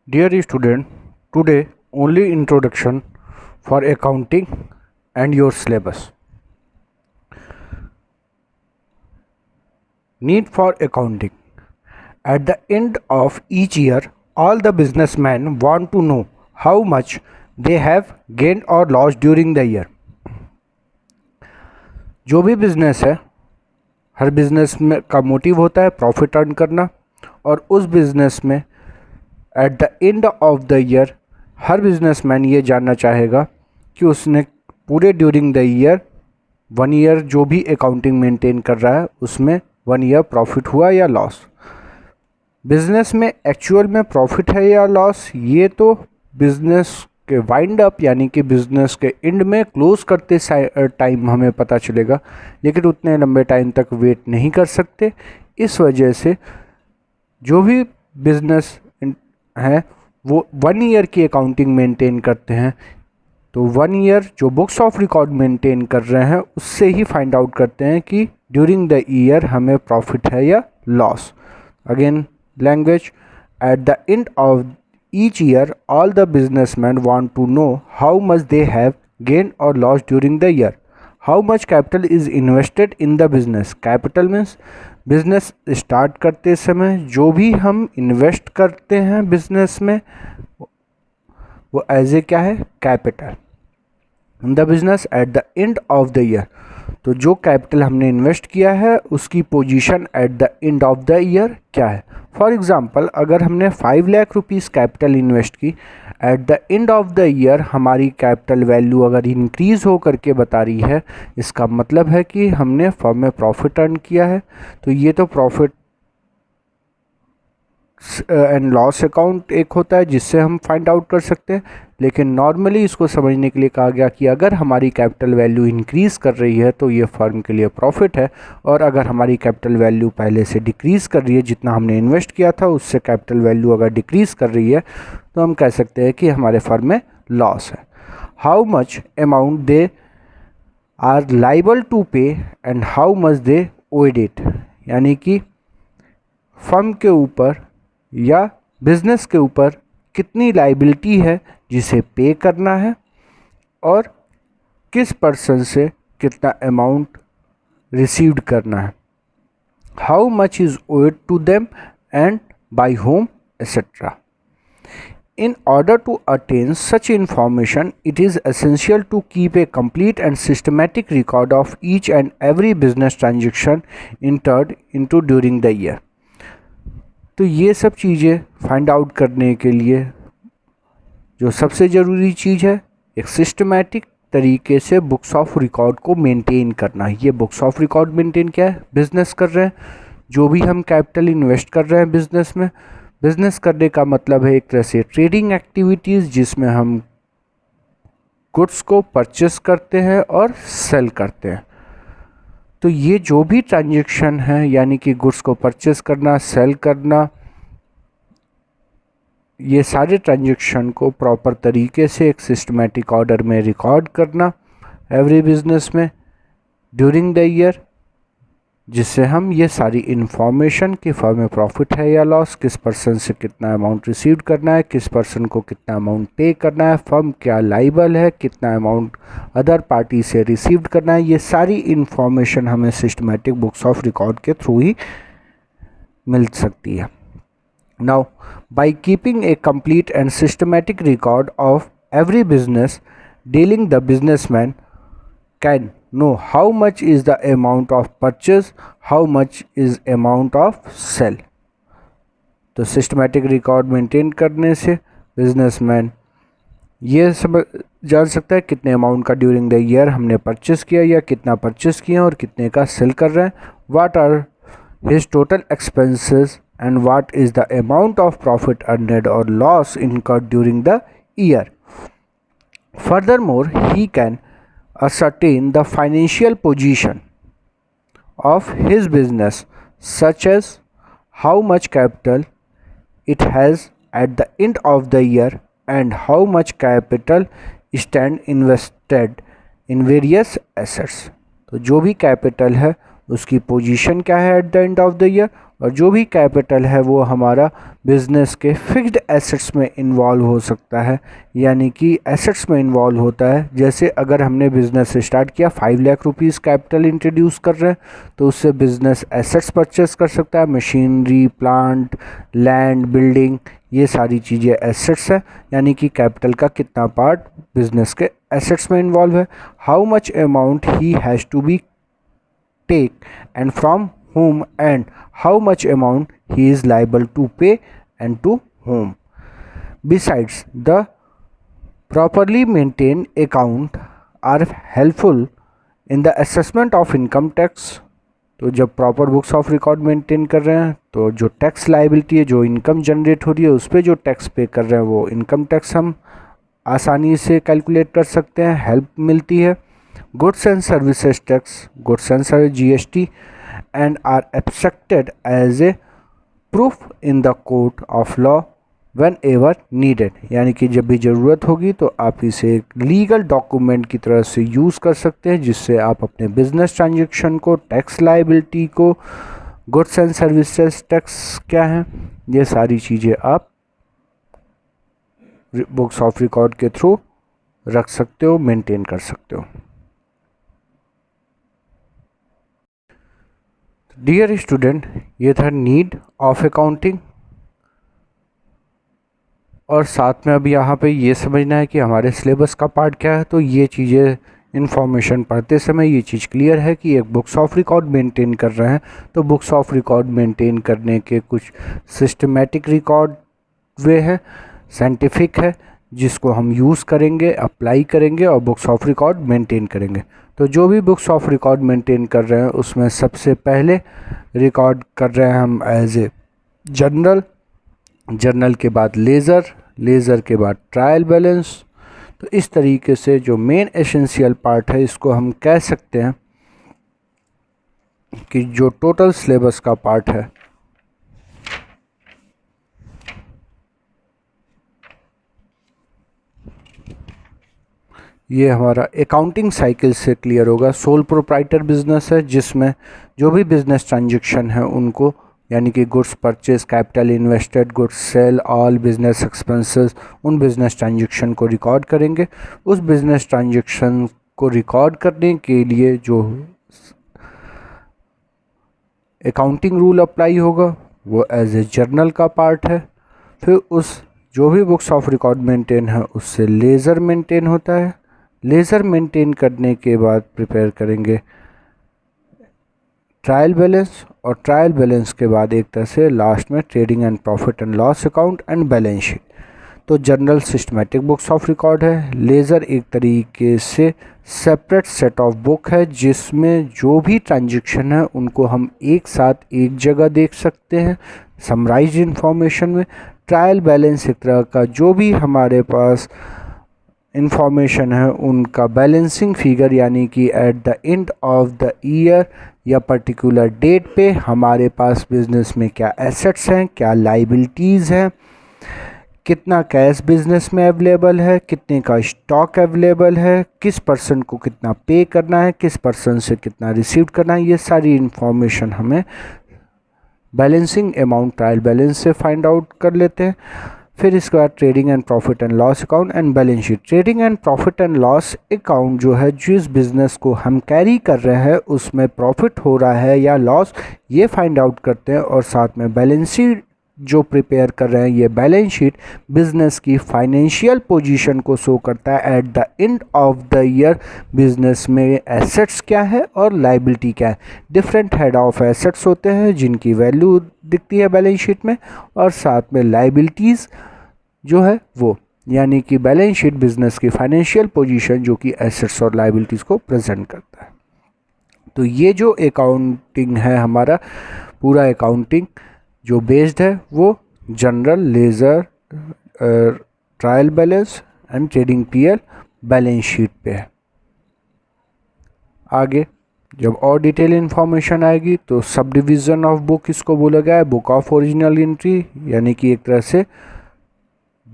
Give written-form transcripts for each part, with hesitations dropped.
Dear student, today only introduction for accounting and your syllabus. Need for accounting. At the end of each year, all the businessmen want to know how much they have gained or lost during the year. जो भी business है, हर business में का motive होता है profit earn करना, और उस बिजनेस में eight the end of the year her businessman ये जानना चाहेगा कि उसने पूरे ड्यूरिंग द ईयर 1 ईयर जो भी अकाउंटिंग मेंटेन कर रहा है उसमें 1 ईयर प्रॉफिट हुआ या लॉस। बिजनेस में एक्चुअल में प्रॉफिट है या लॉस ये तो बिजनेस के वाइंड अप यानी कि बिजनेस के एंड में क्लोज करते टाइम हमें पता चलेगा, लेकिन उतने लंबे टाइम तक वेट नहीं कर सकते। इस वजह से जो भी बिजनेस हैं वो 1 ईयर की अकाउंटिंग मेंटेन करते हैं, तो 1 ईयर जो बुक्स ऑफ रिकॉर्ड मेंटेन कर रहे हैं उससे ही फाइंड आउट करते हैं कि ड्यूरिंग द ईयर हमें प्रॉफिट है या loss. Again language, at the end of each year all the businessman want to know how much they have gain और loss during the year. How much capital is invested in the business. Capital means business start करते समय जो भी हम invest करते हैं business में वो एज ए क्या है, capital in the business at the end of the year. तो जो कैपिटल हमने इन्वेस्ट किया है उसकी position eight the end of the year क्या है। फॉर एग्जांपल अगर हमने 5 लाख रुपीस कैपिटल इन्वेस्ट की, eight the end of the year हमारी कैपिटल वैल्यू अगर इंक्रीज़ हो करके बता रही है, इसका मतलब है कि हमने फर्म में प्रॉफिट अर्न किया है। तो ये तो प्रॉफिट एंड लॉस अकाउंट एक होता है जिससे हम फाइंड आउट कर सकते हैं, लेकिन नॉर्मली इसको समझने के लिए कहा गया कि अगर हमारी कैपिटल वैल्यू इंक्रीज़ कर रही है तो ये फर्म के लिए प्रॉफिट है, और अगर हमारी कैपिटल वैल्यू पहले से डिक्रीज़ कर रही है, जितना हमने इन्वेस्ट किया था उससे कैपिटल वैल्यू अगर डिक्रीज़ कर रही है तो हम कह सकते हैं कि हमारे फर्म में लॉस है। How much amount they are liable to pay and how much they owed it, यानी कि फर्म के ऊपर या बिजनेस के ऊपर कितनी लाइबिलिटी है जिसे पे करना है और किस पर्सन से कितना अमाउंट रिसीव्ड करना है। How much is owed to them and by whom etcetera. In order to attain such information, it is essential to keep a complete and systematic record of each and every business transaction entered into during the year. तो ये सब चीज़ें find out करने के लिए जो सबसे ज़रूरी चीज़ है, एक सिस्टमैटिक तरीके से बुक्स ऑफ रिकॉर्ड को मेंटेन करना है। ये बुक्स ऑफ रिकॉर्ड मेंटेन क्या है, बिजनेस कर रहे हैं, जो भी हम कैपिटल इन्वेस्ट कर रहे हैं बिजनेस में। बिजनेस करने का मतलब है एक तरह से ट्रेडिंग एक्टिविटीज़ जिसमें हम गुड्स को परचेस करते हैं और सेल करते हैं। तो ये जो भी ट्रांजैक्शन है यानी कि गुड्स को परचेस करना, सेल करना, ये सारे ट्रांजैक्शन को प्रॉपर तरीके से एक सिस्टमैटिक ऑर्डर में रिकॉर्ड करना एवरी बिजनेस में ड्यूरिंग द ईयर, जिससे हम ये सारी इन्फॉर्मेशन कि फर्म में प्रॉफिट है या लॉस, किस पर्सन से कितना अमाउंट रिसीव करना है, किस पर्सन को कितना अमाउंट पे करना है, फर्म क्या लाइबल है, कितना अमाउंट अदर पार्टी से रिसीव्ड करना है, ये सारी इन्फॉर्मेशन हमें सिस्टमैटिक बुक्स ऑफ रिकॉर्ड के थ्रू ही मिल सकती है। Now by keeping A complete and systematic record of every business dealing the businessman can know how much is the amount of purchase, how much is amount of sell। तो systematic record maintain करने से businessman ये सब जान सकता है कितने amount का ड्यूरिंग द ईयर हमने परचेस किया या कितना परचेस किया और कितने का सेल कर रहे हैं, what are his total expenses and what is the amount of profit earned और loss incurred during the year. Furthermore he can ascertain the financial position of his business, such as how much capital it has at the end of the year and how much capital stand invested in various assets। तो जो भी capital है उसकी position क्या है eight the end of the year और जो भी कैपिटल है वो हमारा बिजनेस के फिक्स्ड एसेट्स में इन्वॉल्व हो सकता है, यानी कि एसेट्स में इन्वॉल्व होता है। जैसे अगर हमने बिज़नेस स्टार्ट किया, 5 लाख रुपीज़ कैपिटल इंट्रोड्यूस कर रहे हैं, तो उससे बिज़नेस एसेट्स परचेस कर सकता है, मशीनरी, प्लांट, लैंड, बिल्डिंग, ये सारी चीज़ें एसेट्स है। यानी कि कैपिटल का कितना पार्ट बिजनेस के एसेट्स में इन्वॉल्व है। How much amount he has to be take and from whom and how much amount he is liable to pay and to whom. Besides, the properly maintained account are helpful in the assessment of income tax. तो जब proper books of record maintain कर रहे हैं तो जो tax liability है, जो income generate हो रही है, उस पर जो टैक्स पे कर रहे हैं वो इनकम टैक्स हम आसानी से कैलकुलेट कर सकते हैं, हेल्प मिलती है। Goods and services tax, goods and service GST and are accepted as a proof in the court of law whenever needed। यानी कि जब भी ज़रूरत होगी तो आप इसे एक लीगल डॉक्यूमेंट की तरह से यूज़ कर सकते हैं, जिससे आप अपने बिजनेस ट्रांजैक्शन को, टैक्स लाइबिलिटी को, गुड्स एंड सर्विसेज टैक्स क्या हैं, ये सारी चीज़ें आप बुक्स ऑफ रिकॉर्ड के थ्रू रख सकते हो, मेंटेन कर सकते हो। डियर स्टूडेंट, ये था नीड ऑफ अकाउंटिंग, और साथ में अभी यहाँ पे ये समझना है कि हमारे सिलेबस का पार्ट क्या है। तो ये चीज़ें इन्फॉर्मेशन पढ़ते समय ये चीज़ क्लियर है कि एक बुक्स ऑफ रिकॉर्ड मेंटेन कर रहे हैं, तो बुक्स ऑफ रिकॉर्ड मेंटेन करने के कुछ सिस्टमेटिक रिकॉर्ड वे है, साइंटिफिक है, जिसको हम यूज़ करेंगे, अप्लाई करेंगे और बुक्स ऑफ रिकॉर्ड मेंटेन करेंगे। तो जो भी बुक्स ऑफ रिकॉर्ड मेंटेन कर रहे हैं उसमें सबसे पहले रिकॉर्ड कर रहे हैं हम एज ए जर्नल, जर्नल के बाद लेज़र, लेज़र के बाद ट्रायल बैलेंस। तो इस तरीके से जो मेन एसेंशियल पार्ट है, इसको हम कह सकते हैं कि जो टोटल सिलेबस का पार्ट है, ये हमारा अकाउंटिंग साइकिल से क्लियर होगा। सोल प्रोप्राइटर बिजनेस है, जिसमें जो भी बिजनेस ट्रांजैक्शन है उनको, यानी कि goods purchase, capital invested, goods sale, all business expenses, उन बिजनेस ट्रांजैक्शन को रिकॉर्ड करेंगे। उस बिजनेस ट्रांजैक्शन को रिकॉर्ड करने के लिए जो अकाउंटिंग रूल अप्लाई होगा वो एज ए जर्नल का पार्ट है। फिर उस जो भी बुक्स ऑफ रिकॉर्ड मेंटेन है उससे लेज़र मेंटेन होता है। लेज़र मेंटेन करने के बाद प्रिपेयर करेंगे ट्रायल बैलेंस, और ट्रायल बैलेंस के बाद एक तरह से लास्ट में trading and profit and loss account and balance sheet. तो journal systematic books of record है। लेज़र एक तरीके से सेपरेट सेट ऑफ बुक है, जिसमें जो भी ट्रांजैक्शन है उनको हम एक साथ एक जगह देख सकते हैं समराइज इंफॉर्मेशन में। ट्रायल बैलेंस एक तरह का जो भी हमारे पास इंफॉर्मेशन है उनका बैलेंसिंग फिगर, यानी कि eight the end of the year या पर्टिकुलर डेट पे हमारे पास बिजनेस में क्या एसेट्स हैं, क्या लाइबिलिटीज़ हैं, कितना कैश बिजनेस में अवेलेबल है, कितने का स्टॉक अवेलेबल है, किस पर्सन को कितना पे करना है, किस पर्सन से कितना रिसीव करना है, ये सारी इंफॉर्मेशन हमें बैलेंसिंग अमाउंट ट्रायल बैलेंस से फाइंड आउट कर लेते हैं। फिर इसके बाद trading and profit and loss account and balance sheet. Trading and profit and loss account जो है, जिस बिज़नेस को हम कैरी कर रहे हैं उसमें प्रॉफिट हो रहा है या लॉस, ये फाइंड आउट करते हैं। और साथ में बैलेंस शीट जो प्रिपेयर कर रहे हैं, ये बैलेंस शीट बिजनेस की फाइनेंशियल पोजीशन को शो करता है eight the end of the year. Business में एसेट्स क्या है और लाइबिलिटी क्या है। डिफरेंट हेड ऑफ एसेट्स होते हैं जिनकी वैल्यू दिखती है बैलेंस शीट में, और साथ में लाइबिलिटीज़ जो है वो, यानी कि बैलेंस शीट बिजनेस की फाइनेंशियल पोजीशन जो कि एसेट्स और लाइबिलिटीज़ को प्रेजेंट करता है। तो ये जो अकाउंटिंग है, हमारा पूरा अकाउंटिंग जो बेस्ड है वो general, laser, trial balance and trading PL balance sheet पे है। आगे जब और डिटेल इन्फॉर्मेशन आएगी तो सब डिवीज़न ऑफ बुक इसको बोला गया है, बुक ऑफ ओरिजिनल एंट्री, यानी कि एक तरह से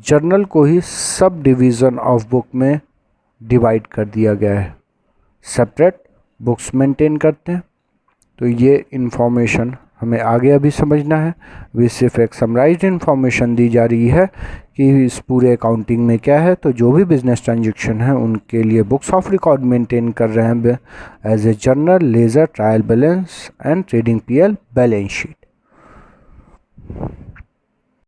जर्नल को ही सब डिवीज़न ऑफ बुक में डिवाइड कर दिया गया है, सेपरेट बुक्स मेंटेन करते हैं। तो ये इन्फॉर्मेशन हमें आगे अभी समझना है। वे सिर्फ एक समराइज्ड इन्फॉर्मेशन दी जा रही है कि इस पूरे अकाउंटिंग में क्या है। तो जो भी बिजनेस ट्रांजेक्शन है उनके लिए बुक्स ऑफ रिकॉर्ड मेंटेन कर रहे हैं as a journal, ledger, trial balance and trading PL balance sheet.